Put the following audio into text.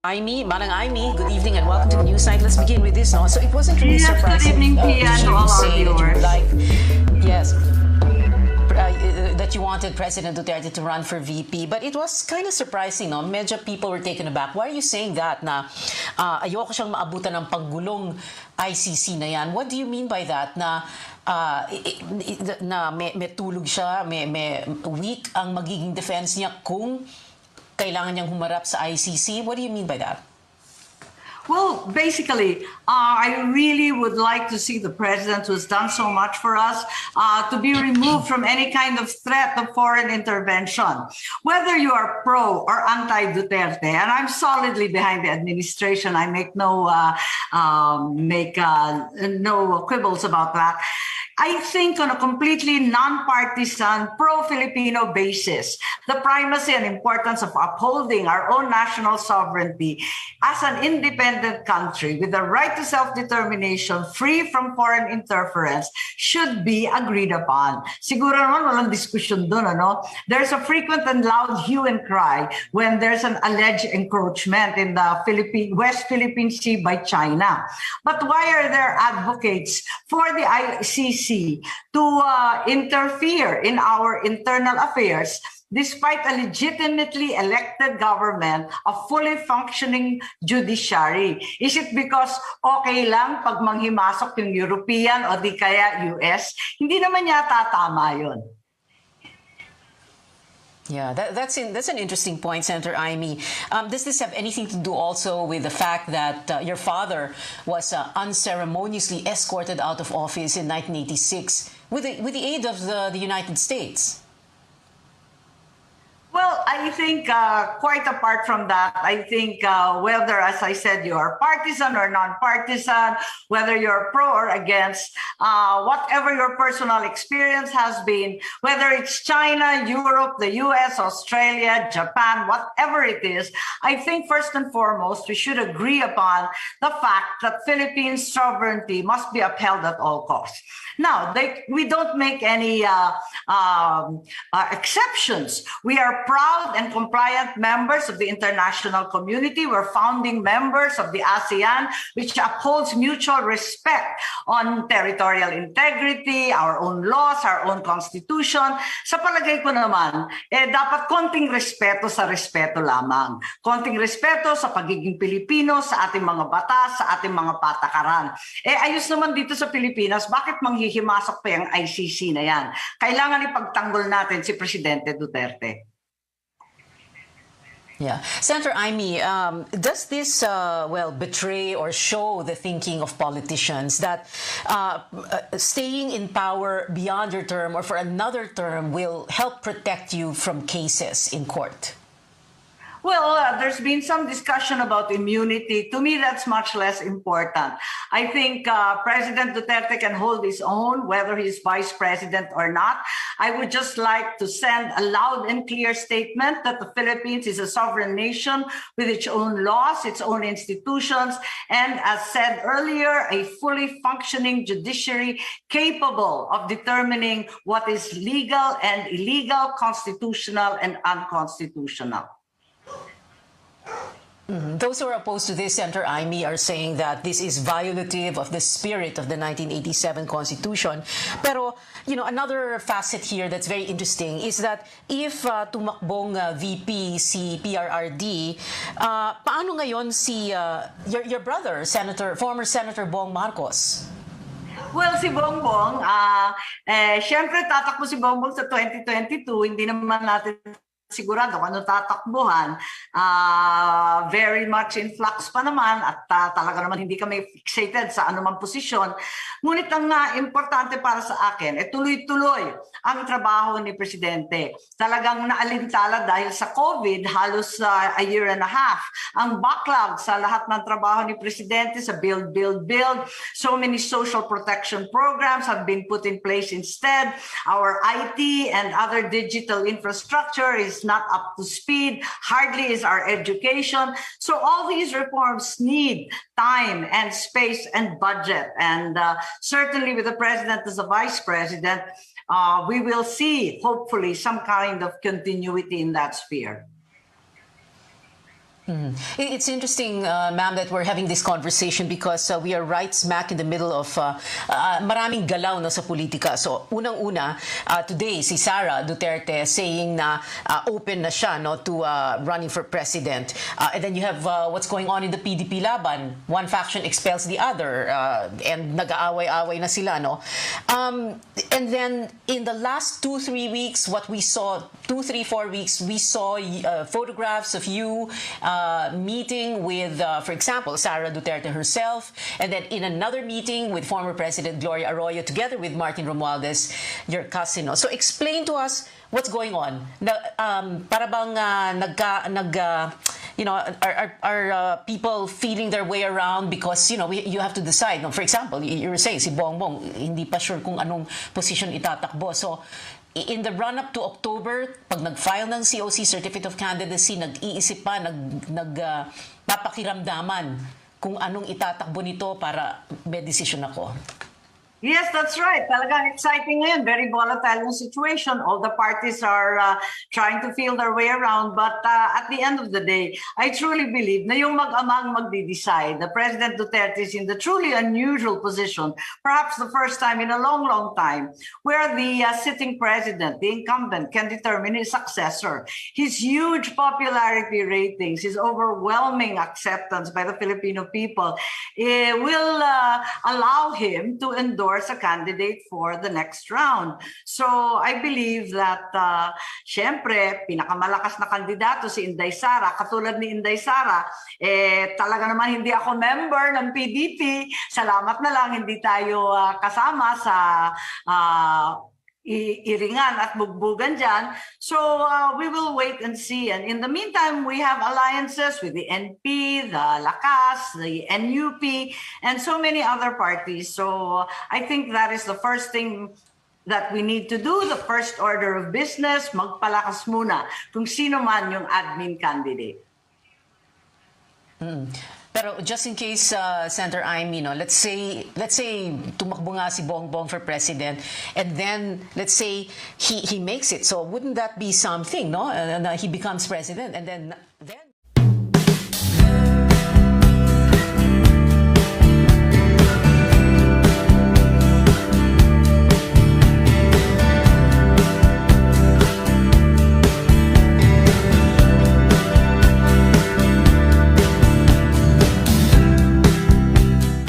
Imee, good evening and welcome to the news night. Let's begin with this. No? So it wasn't really surprising. Good evening, Pia, and all our viewers. That you wanted President Duterte to run for VP, but it was kind of surprising, no? Medyo people were taken aback. Why are you saying that? Na ayoko siyang maabutan ng paggulong ICC na yan. What do you mean by that? Na may tulog siya, may weak ang magiging defense niya kung kailangan niyang humarap sa ICC? What do you mean by that? Well, basically, I really would like to see the president who's done so much for us to be removed from any kind of threat of foreign intervention. Whether you are pro or anti-Duterte, and I'm solidly behind the administration, I make no quibbles about that. I think on a completely non-partisan, pro-Filipino basis, the primacy and importance of upholding our own national sovereignty as an independent country with the right to self-determination free from foreign interference should be agreed upon. Siguro naman walang discussion dun, ano? There's a frequent and loud hue and cry when there's an alleged encroachment in the West Philippine Sea by China. But why are there advocates for the ICC to interfere in our internal affairs despite a legitimately elected government, a fully functioning judiciary? Is it because okay lang pag manghimasok yung European o di kaya US? Hindi naman yata tama yun. Yeah, that's an interesting point, Senator Imee. Does this have anything to do also with the fact that your father was unceremoniously escorted out of office in 1986 with the aid of the United States? Well, I think quite apart from that, I think whether, as I said, you are partisan or non-partisan, whether you're pro or against, whatever your personal experience has been, whether it's China, Europe, the US, Australia, Japan, whatever it is, I think first and foremost, we should agree upon the fact that Philippines' sovereignty must be upheld at all costs. Now, we don't make any exceptions. We are proud and compliant members of the international community. We're founding members of the ASEAN, which upholds mutual respect on territorial integrity, our own laws, our own constitution. Sa palagay ko naman, dapat konting respeto sa respeto lamang. Konting respeto sa pagiging Pilipino, sa ating mga batas, sa ating mga patakaran. Ayos naman dito sa Pilipinas, bakit manghihimasok pa yung ICC na yan? Kailangan ipagtanggol natin si Presidente Duterte. Yeah. Senator Imee, does this, betray or show the thinking of politicians that staying in power beyond your term or for another term will help protect you from cases in court? Well, there's been some discussion about immunity. To me, that's much less important. I think President Duterte can hold his own, whether he's vice president or not. I would just like to send a loud and clear statement that the Philippines is a sovereign nation with its own laws, its own institutions, and as said earlier, a fully functioning judiciary capable of determining what is legal and illegal, constitutional and unconstitutional. Those who are opposed to this, Senator Imee, are saying that this is violative of the spirit of the 1987 Constitution. Pero, another facet here that's very interesting is that if tumakbong VP si PRRD, paano ngayon si your brother, former Senator Bong Marcos? Well, si Bongbong, syempre tatakbo si Bongbong sa 2022, hindi naman natin sigurado kung ano tatakbuhan, very much in flux pa naman at talaga naman hindi kami fixated sa anumang posisyon. Ngunit ang importante para sa akin, tuloy-tuloy ang trabaho ni Presidente. Talagang naalintala dahil sa COVID, halos a year and a half. Ang backlog sa lahat ng trabaho ni Presidente sa build. So many social protection programs have been put in place instead. Our IT and other digital infrastructure is not up to speed, hardly is our education. So all these reforms need time and space and budget. And certainly with the president as a vice president, we will see, hopefully, some kind of continuity in that sphere. It's interesting, ma'am, that we're having this conversation because we are right smack in the middle of maraming galaw no, sa politika. So, unang-una, today, si Sara Duterte saying na open na siya no, to running for president. And then you have what's going on in the PDP laban. One faction expels the other and nag-aaway-aaway na sila. No? And then, in the last 2-3 weeks, what we saw, 2-3-4 weeks, we saw photographs of you meeting with, for example, Sara Duterte herself, and then in another meeting with former President Gloria Arroyo together with Martin Romualdez, your cousin. So explain to us what's going on. Para bang are people feeling their way around because, you have to decide. No? For example, you were saying si Bongbong, hindi pa sure kung anong position itatakbo. So, in the run-up to October, pag nag-file ng COC, Certificate of Candidacy, nag-iisip pa, papakiramdaman kung anong itatakbo nito para may decision ako. Yes, that's right. Talagang exciting ngayon. Very volatile yung situation. All the parties are trying to feel their way around. But at the end of the day, I truly believe na yung mag-amang magdi-decide. The President Duterte is in the truly unusual position, perhaps the first time in a long, long time, where the sitting president, the incumbent, can determine his successor. His huge popularity ratings, his overwhelming acceptance by the Filipino people will allow him to endorse a candidate for the next round. So I believe that, syempre, pinakamalakas na kandidato si Inday Sara. Katulad ni Inday Sara, talaga naman hindi ako member ng PDP. Salamat na lang, hindi tayo kasama sa iringan at bugbugan dyan. So we will wait and see. And in the meantime, we have alliances with the NP, the Lakas, the NUP, and so many other parties. So I think that is the first thing that we need to do, the first order of business, magpalakas muna kung sino man yung admin candidate. Pero just in case, Senator Imee, let's say tumakbo nga si Bongbong for president, and then let's say he makes it. So wouldn't that be something, no? He becomes president, and then